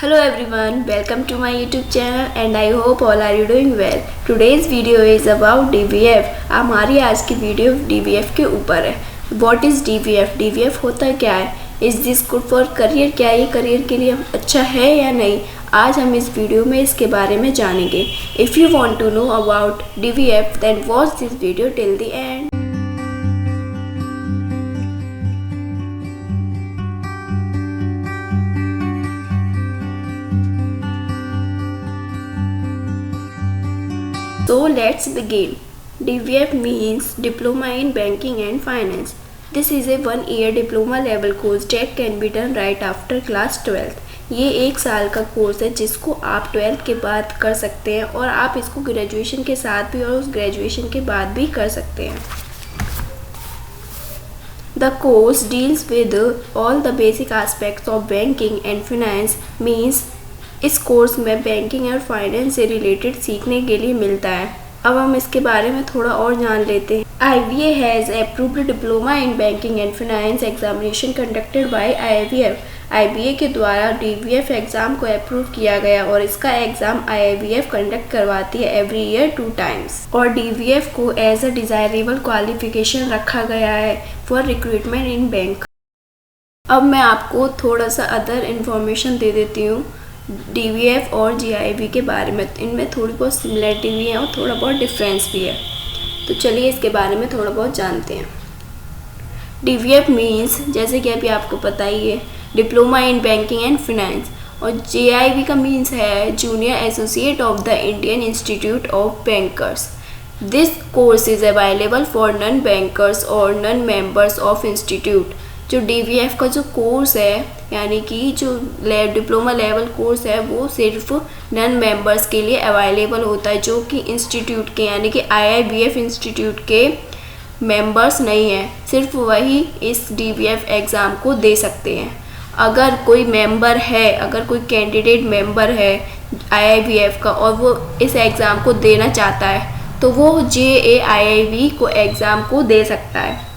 Hello everyone, welcome to my YouTube channel and I hope all are you doing well. Today's video is about DVF. हमारी आज की video DVF के ऊपर है. What is DVF? DVF होता क्या है? Is this good for career? क्या ये करियर के लिए अच्छा है या नहीं? आज हम इस वीडियो में इसके बारे में जानेंगे. If you want to know about DVF, then watch this video till the end. So let's begin. DVF means Diploma in Banking and Finance. This is a 1-year diploma level course that can be done right after class 12th. ये 1 साल का course है जिसको आप 12th के बाद कर सकते हैं और आप इसको ग्रेजुएशन के साथ भी और उस ग्रेजुएशन के बाद भी कर सकते हैं. The course deals with all the basic aspects of banking and finance. Means इस कोर्स में बैंकिंग और फाइनेंस से रिलेटेड सीखने के लिए मिलता है. अब हम इसके बारे में थोड़ा और जान लेते हैं. IBA has approved diploma in banking and finance examination conducted by IIBF. IBA के द्वारा DVF एग्ज़ाम को अप्रूव किया गया और इसका एग्ज़ाम IIBF कंडक्ट करवाती है एवरी ईयर 2 टाइम्स. और DVF को एज अ डिज़ायरेबल क्वालिफिकेशन रखा गया है फॉर रिक्रूटमेंट इन बैंक. अब मैं आपको थोड़ा सा अदर इन्फॉर्मेशन दे देती हूँ DVF और GIB के बारे में. इनमें थोड़ी बहुत सिमिलरिटी भी है और थोड़ा बहुत डिफरेंस भी है. तो चलिए इसके बारे में थोड़ा बहुत जानते हैं. DVF मीन्स जैसे कि अभी आपको पता ही है diploma in banking and finance. और GIB का मीन्स है junior associate of the Indian institute of bankers. This course is available for non bankers और नॉन मेंबर्स ऑफ इंस्टीट्यूट. जो DVF का जो कोर्स है यानी कि जो डिप्लोमा लेवल कोर्स है वो सिर्फ नॉन मेंबर्स के लिए अवेलेबल होता है जो कि इंस्टीट्यूट के यानी कि IIBF इंस्टीट्यूट के मेंबर्स नहीं हैं. सिर्फ वही इस DVF एग्ज़ाम को दे सकते हैं. अगर कोई मेंबर है, अगर कोई कैंडिडेट मेंबर है IIBF का और वो इस एग्ज़ाम को देना चाहता है तो वो JAIIB को एग्ज़ाम को दे सकता है.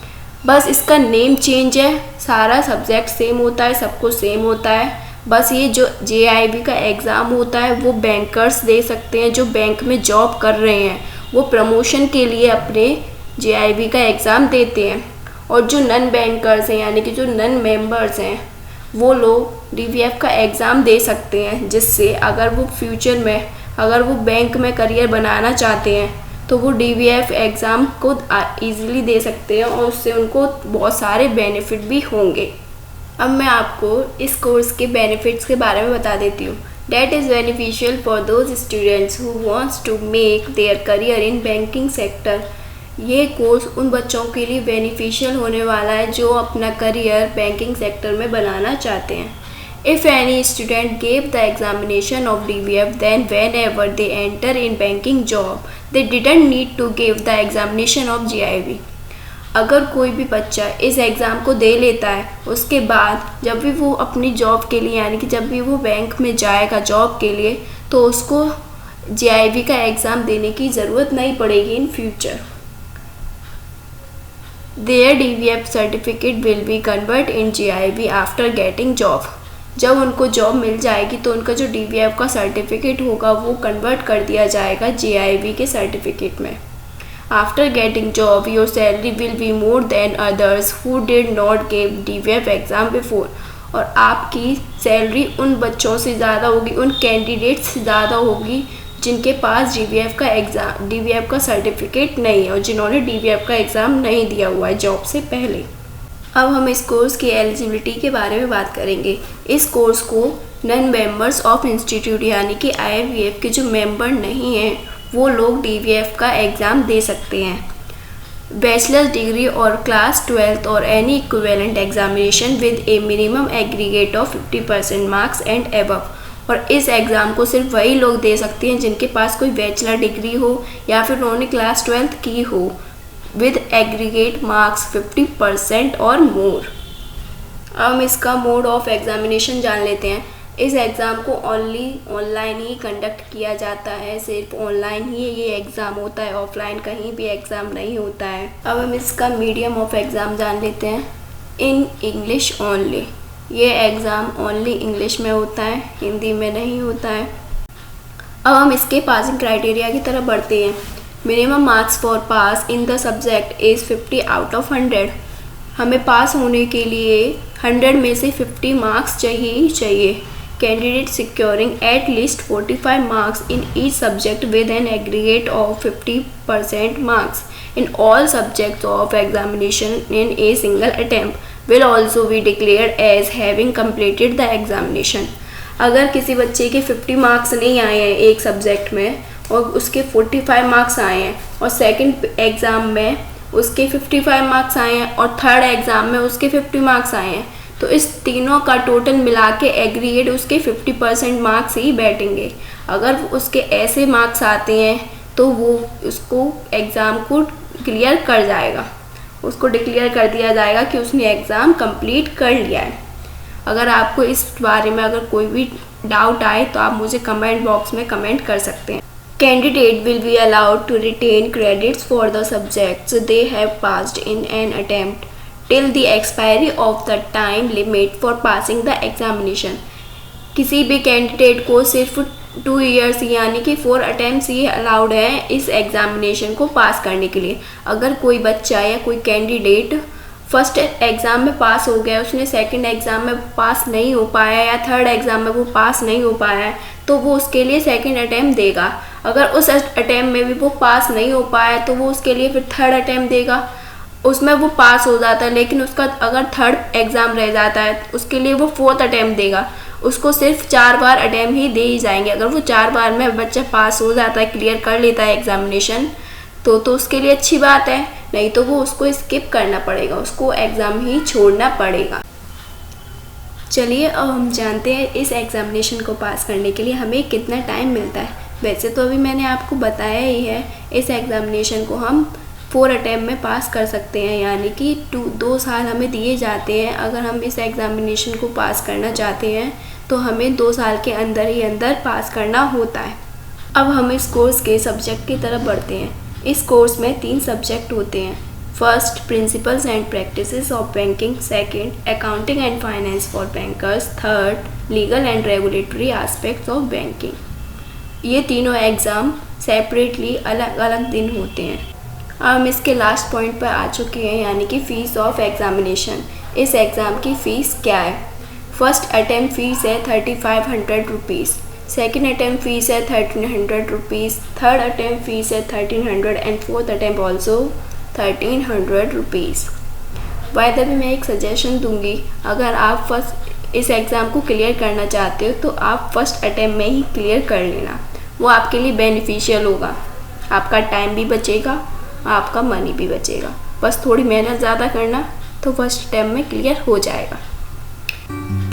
बस इसका नेम चेंज है, सारा सब्जेक्ट सेम होता है, सब कुछ सेम होता है. बस ये जो JIB का एग्ज़ाम होता है वो बैंकर्स दे सकते हैं जो बैंक में जॉब कर रहे हैं. वो प्रमोशन के लिए अपने JIB का एग्ज़ाम देते हैं. और जो नॉन बैंकर्स हैं यानी कि जो नॉन मेंबर्स हैं वो लोग DVF का एग्ज़ाम दे सकते हैं जिससे अगर वो फ्यूचर में अगर वो बैंक में करियर बनाना चाहते हैं तो वो DVF एग्ज़ाम को ईज़िली दे सकते हैं और उससे उनको बहुत सारे बेनिफिट भी होंगे. अब मैं आपको इस कोर्स के बेनिफिट्स के बारे में बता देती हूँ. That is beneficial for those students who wants to make their career in banking sector. ये कोर्स उन बच्चों के लिए बेनिफिशियल होने वाला है जो अपना करियर बैंकिंग सेक्टर में बनाना चाहते हैं. If any student gave the examination of DVF, then whenever they enter in banking job, they didn't need to give the examination of GIB. अगर कोई भी बच्चा इस एग्ज़ाम को दे लेता है उसके बाद जब भी वो अपनी जॉब के लिए यानी कि जब भी वो बैंक में जाएगा जॉब के लिए तो उसको GIB का एग्ज़ाम देने की ज़रूरत नहीं पड़ेगी in future. Their DVF certificate will be converted in GIB after getting job. जब उनको जॉब मिल जाएगी तो उनका जो DVF का सर्टिफिकेट होगा वो कन्वर्ट कर दिया जाएगा JIB के सर्टिफिकेट में. After getting job your salary will be more than others who did not give DVF exam before. और आपकी सैलरी उन बच्चों से ज़्यादा होगी, उन कैंडिडेट्स से ज़्यादा होगी जिनके पास DVF का सर्टिफिकेट नहीं है और जिन्होंने DVF का एग्ज़ाम नहीं दिया हुआ है जॉब से पहले. अब हम इस कोर्स की एलिजिबिलिटी के बारे में बात करेंगे. इस कोर्स को नॉन मेंबर्स ऑफ इंस्टीट्यूट यानी कि IIBF के जो मेंबर नहीं हैं वो लोग DVF का एग्ज़ाम दे सकते हैं. बैचलर्स डिग्री और क्लास 12th और any equivalent examination with A minimum aggregate of 50% marks and above. और इस एग्ज़ाम को सिर्फ वही लोग दे सकते हैं जिनके पास कोई बैचलर डिग्री हो या फिर उन्होंने क्लास 12th की हो with aggregate marks 50% और more. हम इसका मोड ऑफ एग्जामिनेशन जान लेते हैं. इस एग्ज़ाम को ओनली ऑनलाइन ही कंडक्ट किया जाता है. सिर्फ ऑनलाइन ही ये एग्ज़ाम होता है, ऑफलाइन कहीं भी एग्ज़ाम नहीं होता है. अब हम इसका मीडियम ऑफ एग्ज़ाम जान लेते हैं. इन इंग्लिश ओनली ये एग्ज़ाम ओनली इंग्लिश में होता है, हिंदी में नहीं होता है। अब हम इसके पासिंग क्राइटेरिया की तरफ बढ़ते हैं। Minimum marks for pass in the subject is 50 out of 100। हमें पास होने के लिए 100 में से 50 मार्क्स चाहिए ही चाहिए। Candidate securing at least 45 marks in each subject with an aggregate of 50% marks in all subjects of examination in a single attempt will also be declared as having completed the examination. अगर किसी बच्चे के 50 marks नहीं आए हैं एक subject में और उसके 45 मार्क्स आए हैं और सेकंड एग्ज़ाम में उसके 55 मार्क्स आए हैं और थर्ड एग्ज़ाम में उसके 50 मार्क्स आए हैं, तो इस तीनों का टोटल मिला के एग्रीगेट उसके 50% मार्क्स ही बैठेंगे। अगर उसके ऐसे मार्क्स आते हैं तो वो उसको एग्ज़ाम को क्लियर कर जाएगा, उसको डिक्लेयर कर दिया जाएगा कि उसने एग्ज़ाम कंप्लीट कर लिया है। अगर आपको इस बारे में अगर कोई भी डाउट आए तो आप मुझे कमेंट बॉक्स में कमेंट कर सकते हैं। Candidate will be allowed to retain credits for the subjects they have passed in an attempt till the expiry of the time limit for passing the examination। किसी भी कैंडिडेट को सिर्फ 2 years यानी कि 4 अटैम्प्ट्स ही allowed हैं इस examination को पास करने के लिए। अगर कोई बच्चा या कोई कैंडिडेट फर्स्ट एग्ज़ाम में पास हो गया, उसने सेकंड एग्ज़ाम में पास नहीं हो पाया या थर्ड एग्ज़ाम में वो पास नहीं हो पाया है, तो वो उसके लिए सेकंड अटैम्प्ट देगा। अगर उस अटैम्प्ट में भी वो पास नहीं हो पाया तो वो उसके लिए फिर थर्ड अटैम्प्ट देगा। उसमें वो पास हो जाता है लेकिन उसका अगर थर्ड एग्ज़ाम रह जाता है उसके लिए वो फोर्थ अटैम्प्ट देगा। उसको सिर्फ 4 बार अटैम्प्ट ही दे ही जाएंगे। अगर वो 4 बार में बच्चा पास हो जाता है, क्लियर कर लेता है एग्ज़ामिनेशन, तो उसके लिए अच्छी बात है, नहीं तो वो उसको स्किप करना पड़ेगा, उसको एग्ज़ाम ही छोड़ना पड़ेगा। चलिए अब हम जानते हैं इस एग्ज़ामिनेशन को पास करने के लिए हमें कितना टाइम मिलता है। वैसे तो अभी मैंने आपको बताया ही है, इस एग्ज़ामिनेशन को हम 4 अटैम्प्ट में पास कर सकते हैं, यानी कि 2 साल हमें दिए जाते हैं। अगर हम इस एग्ज़ामिनेशन को पास करना चाहते हैं तो हमें 2 साल के अंदर ही अंदर पास करना होता है। अब हम इस कोर्स के सब्जेक्ट की तरफ बढ़ते हैं। इस कोर्स में 3 सब्जेक्ट होते हैं। First, principles and practices of banking. Second, accounting and finance for bankers. Third, legal and regulatory aspects of banking. ये तीनों एग्ज़ाम सेपरेटली अलग अलग दिन होते हैं। अब हम इसके लास्ट पॉइंट पर आ चुके हैं, यानी कि फ़ीस ऑफ एग्ज़ामिनेशन। इस एग्ज़ाम की फ़ीस क्या है? फर्स्ट अटैम्प्ट फ़ीस है 3500 रुपीज़, सेकेंड अटैम्प्ट फ़ीस है 1300 रुपीज़, थर्ड अटैम्प्ट फ़ीस है 1300 and fourth attempt also 1300 rupees. By the way मैं एक सजेशन दूंगी, अगर आप फर्स्ट इस एग्ज़ाम को क्लियर करना चाहते हो तो आप फर्स्ट अटैम्प्ट में ही क्लियर कर लेना, वो आपके लिए बेनिफिशियल होगा। आपका टाइम भी बचेगा, आपका मनी भी बचेगा। बस थोड़ी मेहनत ज़्यादा करना तो फर्स्ट अटैम्प्ट में क्लियर हो जाएगा।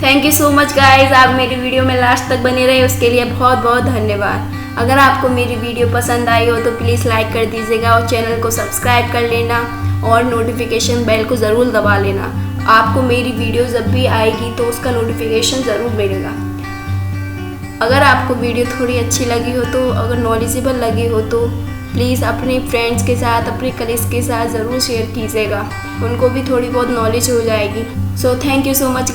Thank you so much guys, आप मेरी वीडियो में लास्ट तक बने रहे उसके लिए बहुत बहुत धन्यवाद। अगर आपको मेरी वीडियो पसंद आई हो तो प्लीज़ लाइक कर दीजिएगा और चैनल को सब्सक्राइब कर लेना और नोटिफिकेशन बेल को ज़रूर दबा लेना। आपको मेरी वीडियो जब भी आएगी तो उसका नोटिफिकेशन ज़रूर मिलेगा। अगर आपको वीडियो थोड़ी अच्छी लगी हो तो, अगर नॉलेजेबल लगी हो तो प्लीज़ अपने फ्रेंड्स के साथ, अपने कलीग्स के साथ ज़रूर शेयर कीजिएगा, उनको भी थोड़ी बहुत नॉलेज हो जाएगी। So thank you so much.